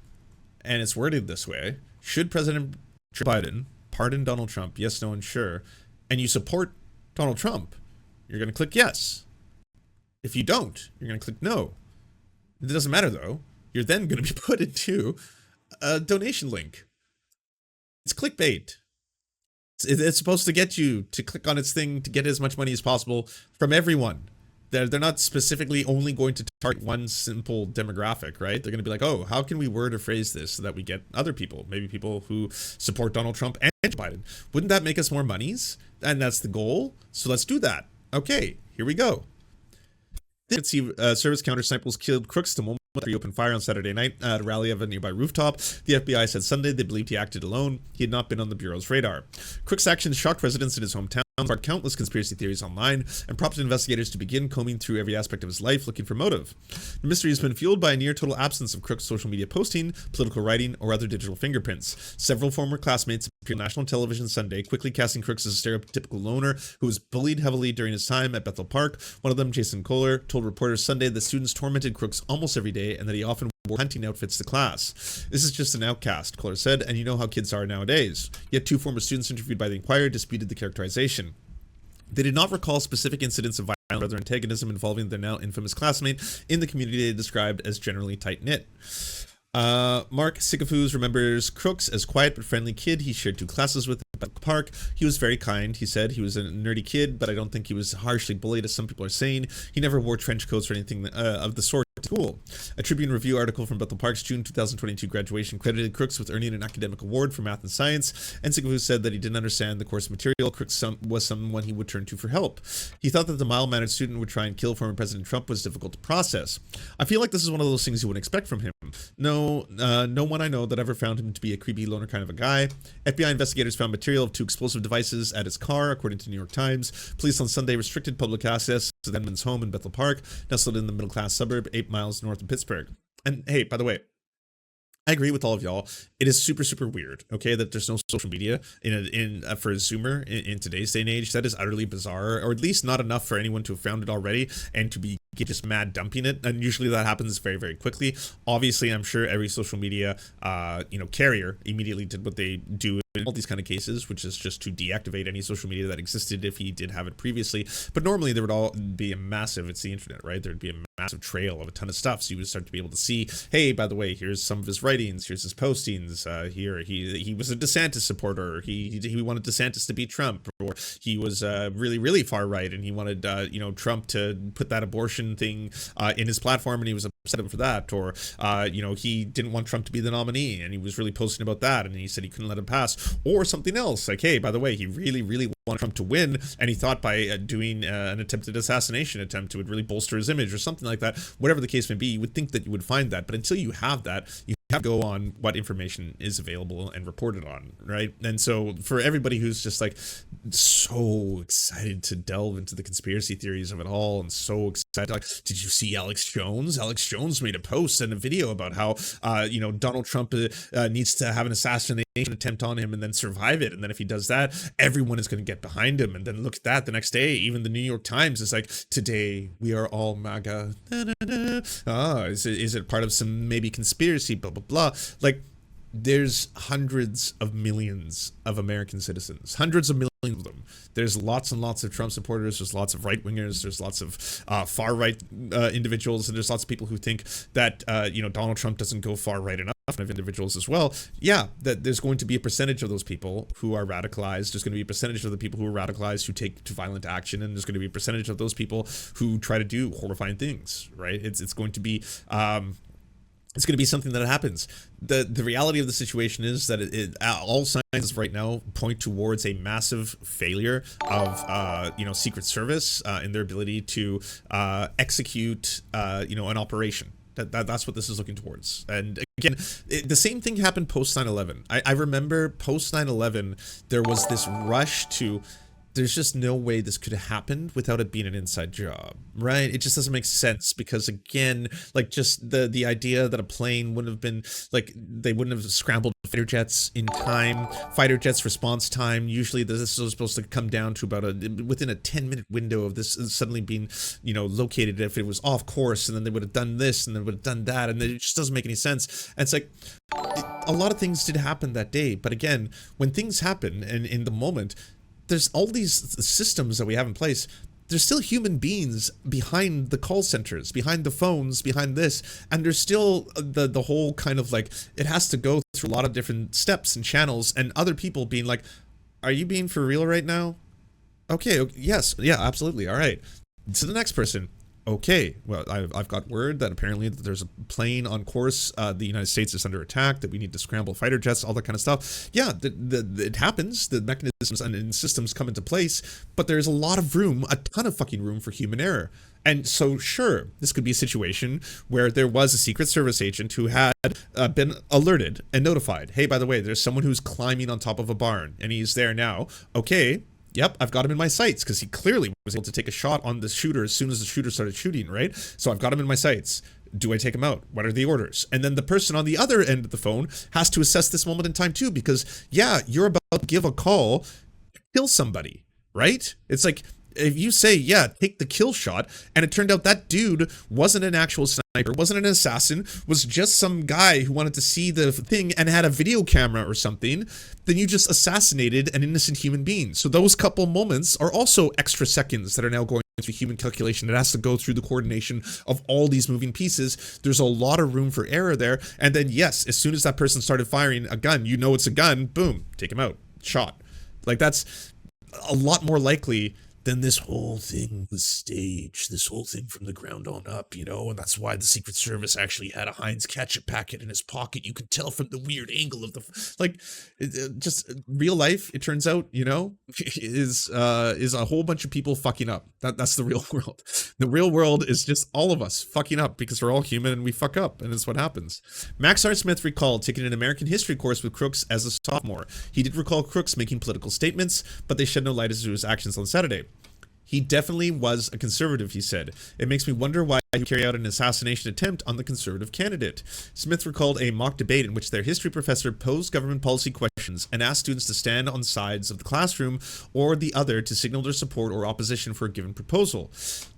and it's worded this way, should President Biden pardon Donald Trump? Yes, no, unsure. And you support Donald Trump, you're going to click yes. If you don't, you're going to click no. It doesn't matter, though. You're then going to be put into a donation link. It's clickbait. It's supposed to get you to click on its thing to get as much money as possible from everyone. They're not specifically only going to target one simple demographic, right? They're going to be like, oh, how can we word or phrase this so that we get other people, maybe people who support Donald Trump and Joe Biden. Wouldn't that make us more monies? And that's the goal. So let's do that. Okay, here we go. See, service counter snipers killed Crooks the moment he opened fire on Saturday night at a rally of a nearby rooftop. The FBI said Sunday they believed he acted alone. He had not been on the Bureau's radar. Crooks' actions shocked residents in his hometown, sparked countless conspiracy theories online, and prompted investigators to begin combing through every aspect of his life looking for motive. The mystery has been fueled by a near total absence of Crooks' social media posting, political writing, or other digital fingerprints. Several former classmates appeared on national television Sunday, quickly casting Crooks as a stereotypical loner who was bullied heavily during his time at Bethel Park. One of them, Jason Kohler, told reporters Sunday that students tormented Crooks almost every day and that he often wore hunting outfits to class. This is just an outcast, Kohler said, and you know how kids are nowadays. Yet 2 former students interviewed by the Inquirer disputed the characterization. They did not recall specific incidents of violence or other antagonism involving their now infamous classmate in the community they described as generally tight-knit. Mark Sigafus remembers Crooks as quiet but friendly kid he shared 2 classes with at the park. He was very kind, he said. He was a nerdy kid, but I don't think he was harshly bullied, as some people are saying. He never wore trench coats or anything of the sort to school. A Tribune Review article from Bethel Park's June 2022 graduation credited Crooks with earning an academic award for math and science, and Sigafus said that he didn't understand the course material. Crooks was someone he would turn to for help. He thought that the mild-mannered student would try and kill former President Trump was difficult to process. I feel like this is one of those things you wouldn't expect from him. No one I know that ever found him to be a creepy loner kind of a guy. FBI investigators found material of 2 explosive devices at his car, according to New York Times. Police on Sunday restricted public access to the Edmonds home in Bethel Park, nestled in the middle-class suburb 8 miles north of Pittsburgh. And hey, by the way, I agree with all of y'all. It is super, super weird, okay, that there's no social media for a Zoomer in today's day and age. That is utterly bizarre, or at least not enough for anyone to have found it already and to be just mad dumping it. And usually that happens very, very quickly. Obviously, I'm sure every social media, carrier immediately did what they do all these kind of cases, which is just to deactivate any social media that existed if he did have it previously. But normally there would all be a massive, it's the internet, right? There'd be a massive trail of a ton of stuff. So you would start to be able to see, hey, by the way, here's some of his writings, here's his postings, here he was a DeSantis supporter, he wanted DeSantis to beat Trump, or he was really far right and he wanted Trump to put that abortion thing in his platform and he was upset for that, or he didn't want Trump to be the nominee and he was really posting about that and he said he couldn't let him pass, or something else like, hey, by the way, he really wanted Trump to win and he thought by doing an attempted assassination attempt it would really bolster his image or something like that. Whatever the case may be, you would think that you would find that, but until you have that, you have to go on what information is available and reported on, right? And so for everybody who's just like so excited to delve into the conspiracy theories of it all and so excited, like, did you see Alex Jones? Alex Jones made a post and a video about how Donald Trump needs to have an assassination attempt on him and then survive it, and then if he does that, everyone is going to get behind him. And then look at that, the next day even the New York Times is like, today we are all MAGA. Is it part of some maybe conspiracy, blah blah blah. Like, there's hundreds of millions of American citizens, hundreds of millions of them. There's lots and lots of Trump supporters, there's lots of right-wingers, there's lots of far-right individuals, and there's lots of people who think that Donald Trump doesn't go far-right enough, of individuals as well. Yeah, that there's going to be a percentage of those people who are radicalized, there's going to be a percentage of the people who are radicalized who take to violent action, and there's going to be a percentage of those people who try to do horrifying things, right? It's going to be it's going to be something that happens. The reality of the situation is that all signs right now point towards a massive failure of Secret Service in their ability to execute an operation. That's what this is looking towards. And again, the same thing happened post 9/11. I remember post 9/11 there was this rush to, there's just no way this could have happened without it being an inside job, right? It just doesn't make sense because, again, like, just the idea that a plane wouldn't have been, like, they wouldn't have scrambled fighter jets in time. Fighter jets response time, usually this is supposed to come down to about within a 10-minute window of this suddenly being, located. If it was off course, and then they would have done this and they would have done that, and it just doesn't make any sense. And it's like, a lot of things did happen that day, but again, when things happen and in the moment, there's all these systems that we have in place. There's still human beings behind the call centers, behind the phones, behind this, and there's still the whole kind of like, it has to go through a lot of different steps and channels, and other people being like, are you being for real right now? Okay, yes, yeah, absolutely, all right. To the next person. Okay, well, I've got word that apparently there's a plane on course. The United States is under attack, that we need to scramble fighter jets, all that kind of stuff. Yeah, it happens. The mechanisms and systems come into place, but there's a lot of room, a ton of fucking room for human error. And so, sure, this could be a situation where there was a Secret Service agent who had been alerted and notified. Hey, by the way, there's someone who's climbing on top of a barn, and he's there now. Okay. Yep, I've got him in my sights because he clearly was able to take a shot on the shooter as soon as the shooter started shooting, right? So I've got him in my sights. Do I take him out? What are the orders? And then the person on the other end of the phone has to assess this moment in time too, because yeah, you're about to give a call to kill somebody, right? It's like, if you say, yeah, take the kill shot, and it turned out that dude wasn't an actual sniper, wasn't an assassin, was just some guy who wanted to see the thing and had a video camera or something, then you just assassinated an innocent human being. So those couple moments are also extra seconds that are now going through human calculation. It has to go through the coordination of all these moving pieces. There's a lot of room for error there. And then, yes, as soon as that person started firing a gun, you know it's a gun, boom, take him out, shot. Like, that's a lot more likely then this whole thing was staged, this whole thing from the ground on up, and that's why the Secret Service actually had a Heinz ketchup packet in his pocket. You could tell from the weird angle of just real life, it turns out, is a whole bunch of people fucking up. That's the real world. The real world is just all of us fucking up because we're all human and we fuck up, and it's what happens. Max R. Smith recalled taking an American history course with Crooks as a sophomore. He did recall Crooks making political statements, but they shed no light as to his actions on Saturday. He definitely was a conservative, he said. It makes me wonder why to carry out an assassination attempt on the Conservative candidate. Smith recalled a mock debate in which their history professor posed government policy questions and asked students to stand on sides of the classroom or the other to signal their support or opposition for a given proposal.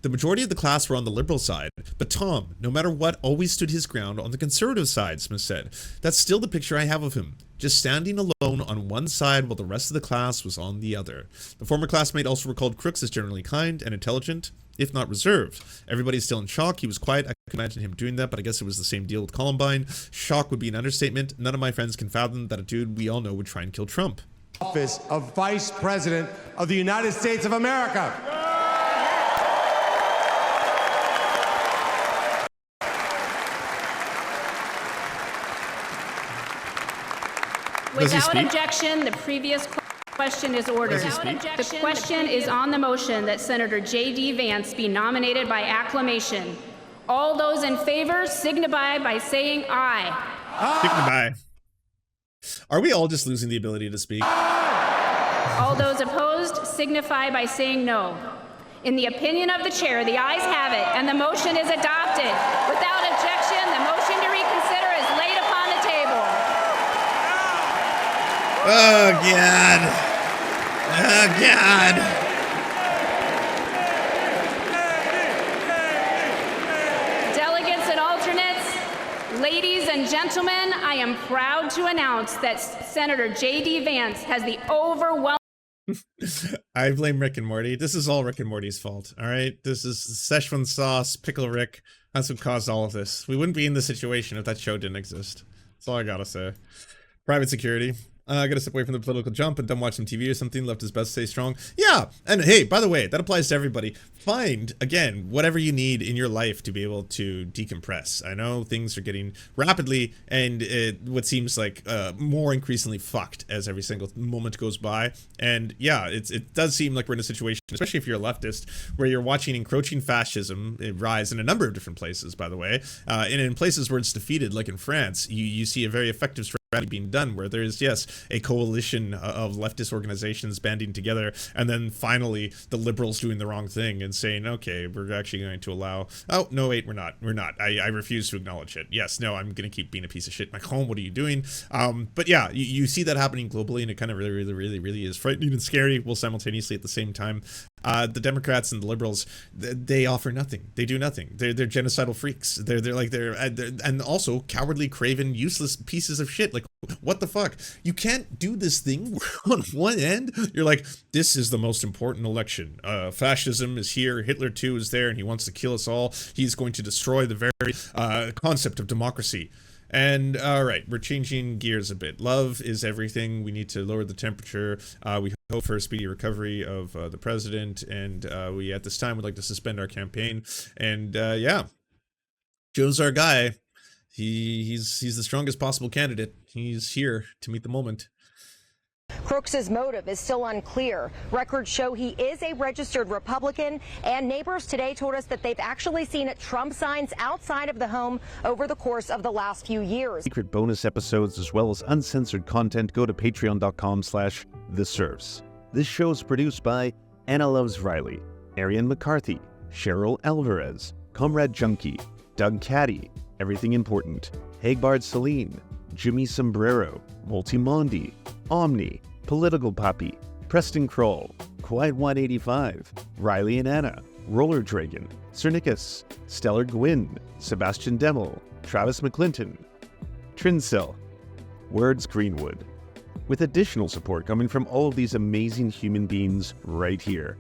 The majority of the class were on the Liberal side, but Tom, no matter what, always stood his ground on the Conservative side, Smith said. That's still the picture I have of him, just standing alone on one side while the rest of the class was on the other. The former classmate also recalled Crooks as generally kind and intelligent, if not reserved. Everybody's still in shock. He was quiet. I could imagine him doing that, but I guess it was the same deal with Columbine. Shock would be an understatement. None of my friends can fathom that a dude we all know would try and kill Trump. Office of Vice President of the United States of America. Without objection, the previous question is ordered. The question is on the motion that Senator JD Vance be nominated by acclamation. All those in favor signify by saying aye. Signify. Are we all just losing the ability to speak? All those opposed signify by saying no. In the opinion of the chair, the ayes have it, and the motion is adopted. Without objection, the motion to reconsider is laid upon the table. Oh, God. Oh, God. Delegates and alternates, ladies and gentlemen, I am proud to announce that Senator JD Vance has the overwhelming... I blame Rick and Morty. This is all Rick and Morty's fault, all right? This is Szechuan sauce, Pickle Rick. That's what caused all of this. We wouldn't be in this situation if that show didn't exist. That's all I gotta say. Private security. I gotta step away from the political jump and then watch some TV or something. Left is best, stay strong. Yeah, and hey, by the way, that applies to everybody. Find, again, whatever you need in your life to be able to decompress. I know things are getting rapidly and what seems like more increasingly fucked as every single moment goes by. And yeah, it does seem like we're in a situation, especially if you're a leftist, where you're watching encroaching fascism rise in a number of different places, by the way. And in places where it's defeated, like in France, you see a very effective strategy being done where there is, yes, a coalition of leftist organizations banding together, and then finally the liberals doing the wrong thing and saying, okay, we're actually going to allow, oh no, wait, we're not, I refuse to acknowledge it. Yes, no, I'm gonna keep being a piece of shit. Macron, what are you doing? But yeah, you see that happening globally, and it kind of really is frightening and scary, while simultaneously at the same time. The Democrats and the liberals, they offer nothing. They do nothing. They're genocidal freaks. They're and also cowardly, craven, useless pieces of shit. Like, what the fuck? You can't do this thing on one end. You're like, this is the most important election. Fascism is here. Hitler too is there, and he wants to kill us all. He's going to destroy the very concept of democracy. And all right, we're changing gears a bit. Love is everything. We need to lower the temperature. We hope for a speedy recovery of the president, and we at this time would like to suspend our campaign. And yeah, Joe's our guy. He's the strongest possible candidate. He's here to meet the moment. Crooks's motive is still unclear. Records show he is a registered Republican, and neighbors today told us that they've actually seen Trump signs outside of the home over the course of the last few years. Secret bonus episodes as well as uncensored content, go to patreon.com/The Serfs. This show is produced by Anna Loves Riley, Arian McCarthy, Cheryl Alvarez, Comrade Junkie, Doug Caddy, Everything Important, Hagbard Celine, Jimmy Sombrero, Multimondi, Omni, Political Puppy, Preston Kroll, Quiet 185, Riley and Anna, Roller Dragon, Cernicus, Stellar Gwyn, Sebastian Demel, Travis McClinton, Trincell, Words Greenwood. With additional support coming from all of these amazing human beings right here.